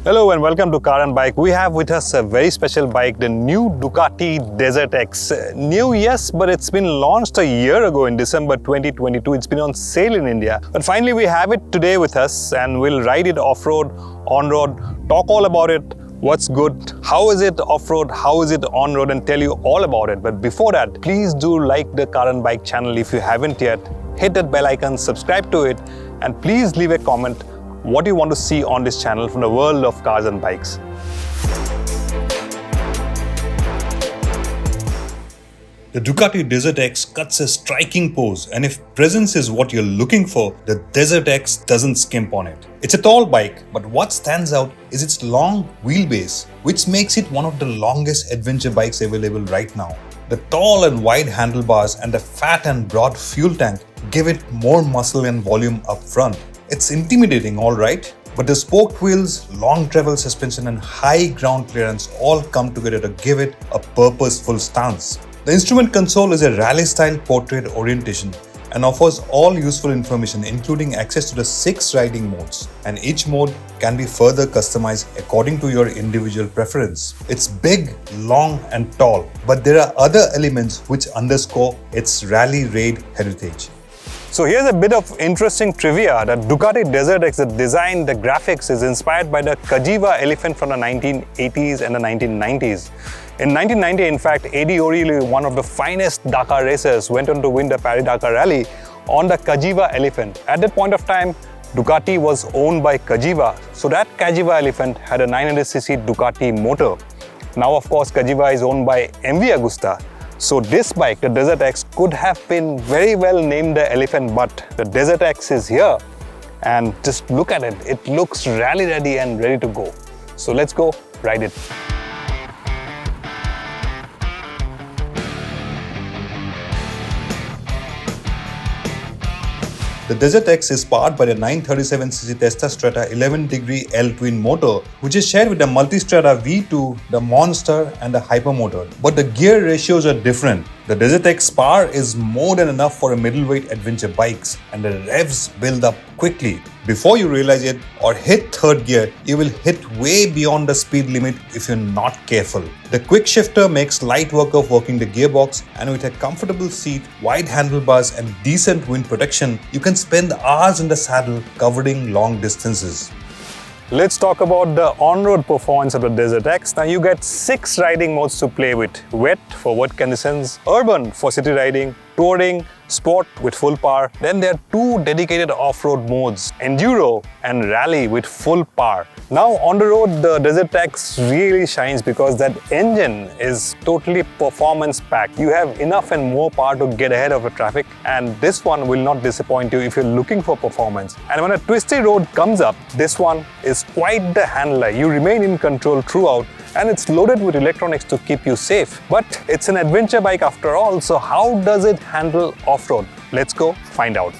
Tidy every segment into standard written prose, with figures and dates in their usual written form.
Hello and welcome to Car and Bike. We have with us a very special bike, the new Ducati DesertX. New, yes, but it's been launched a year ago in December 2022. It's been on sale in India. But finally we have it today with us and we'll ride it off-road, on-road, talk all about it, what's good, how is it off-road, how is it on-road, and tell you all about it. But before that, please do like the Car and Bike channel if you haven't yet. Hit that bell icon, subscribe to it, and please leave a comment what you want to see on this channel from the world of cars and bikes. The Ducati DesertX cuts a striking pose, and if presence is what you're looking for, the DesertX doesn't skimp on it. It's a tall bike, but what stands out is its long wheelbase, which makes it one of the longest adventure bikes available right now. The tall and wide handlebars and the fat and broad fuel tank give it more muscle and volume up front. It's intimidating, alright, but the spoked wheels, long travel suspension and high ground clearance all come together to give it a purposeful stance. The instrument console is a rally-style portrait orientation and offers all useful information including access to the 6 riding modes, and each mode can be further customized according to your individual preference. It's big, long and tall, but there are other elements which underscore its rally raid heritage. So here's a bit of interesting trivia that Ducati DesertX, the design, the graphics is inspired by the Cagiva elephant from the 1980s and the 1990s. In 1990, in fact, Eddie O'Reilly, one of the finest Dakar racers, went on to win the Paris-Dakar Rally on the Cagiva elephant. At that point of time, Ducati was owned by Cagiva, so that Cagiva elephant had a 900cc Ducati motor. Now, of course, Cagiva is owned by MV Agusta. So this bike, the DesertX, could have been very well named the elephant, but the DesertX is here. And just look at it, it looks rally ready and ready to go. So let's go ride it. The DesertX is powered by the 937cc Testa Strata 11-degree L-twin motor, which is shared with the Multistrada V2, the Monster and the Hypermotor. But the gear ratios are different. The DesertX power is more than enough for a middleweight adventure bikes, and the revs build up quickly. Before you realize it or hit third gear, you will hit way beyond the speed limit if you're not careful. The quick shifter makes light work of working the gearbox, and with a comfortable seat, wide handlebars and decent wind protection, you can spend hours in the saddle covering long distances. Let's talk about the on-road performance of the DesertX. Now you get 6 riding modes to play with. Wet for wet conditions, urban for city riding, touring, sport with full power. Then there are 2 dedicated off-road modes, enduro and rally with full power. Now on the road, the DesertX really shines because that engine is totally performance packed. You have enough and more power to get ahead of the traffic, and this one will not disappoint you if you're looking for performance. And when a twisty road comes up, this one is quite the handler. You remain in control throughout, and it's loaded with electronics to keep you safe. But it's an adventure bike after all, so how does it handle off-road? Let's go find out.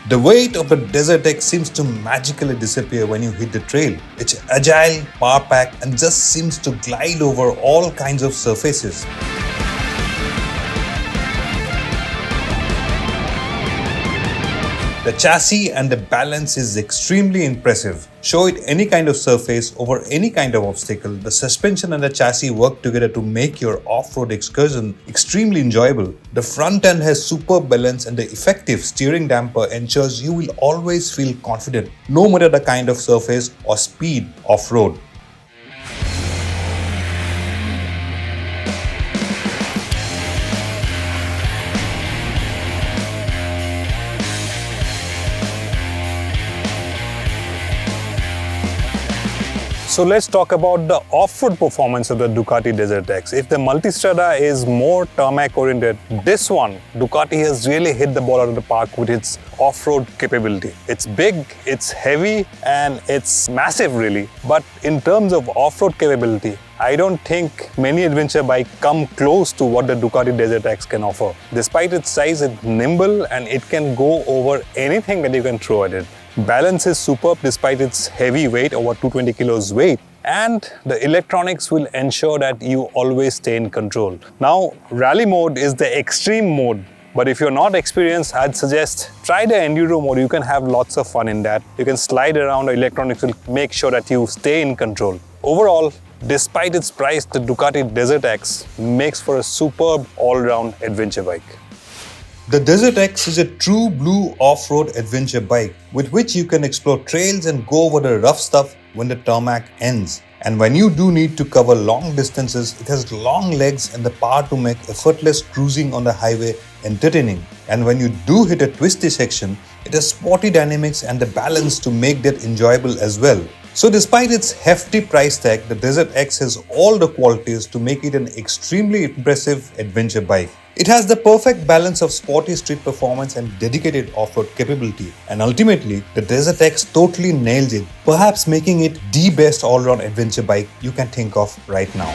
The weight of the DesertX seems to magically disappear when you hit the trail. It's agile, power-packed, and just seems to glide over all kinds of surfaces. The chassis and the balance is extremely impressive. Show it any kind of surface over any kind of obstacle. The suspension and the chassis work together to make your off-road excursion extremely enjoyable. The front end has superb balance, and the effective steering damper ensures you will always feel confident no matter the kind of surface or speed off-road. So let's talk about the off-road performance of the Ducati DesertX. If the Multistrada is more tarmac oriented, this one, Ducati has really hit the ball out of the park with its off-road capability. It's big, it's heavy, and it's massive really. But in terms of off-road capability, I don't think many adventure bikes come close to what the Ducati DesertX can offer. Despite its size, it's nimble and it can go over anything that you can throw at it. Balance is superb despite its heavy weight, over 220 kilos weight. And the electronics will ensure that you always stay in control. Now, rally mode is the extreme mode But if you're not experienced, I'd suggest try the enduro mode. You can have lots of fun in that. You can slide around, the electronics will make sure that you stay in control. Overall, despite its price, the Ducati DesertX makes for a superb all-round adventure bike. The DesertX is a true blue off-road adventure bike with which you can explore trails and go over the rough stuff when the tarmac ends. And when you do need to cover long distances, it has long legs and the power to make effortless cruising on the highway entertaining. And when you do hit a twisty section, it has sporty dynamics and the balance to make that enjoyable as well. So despite its hefty price tag, the DesertX has all the qualities to make it an extremely impressive adventure bike. It has the perfect balance of sporty street performance and dedicated off-road capability. And ultimately, the DesertX totally nails it, perhaps making it the best all-round adventure bike you can think of right now.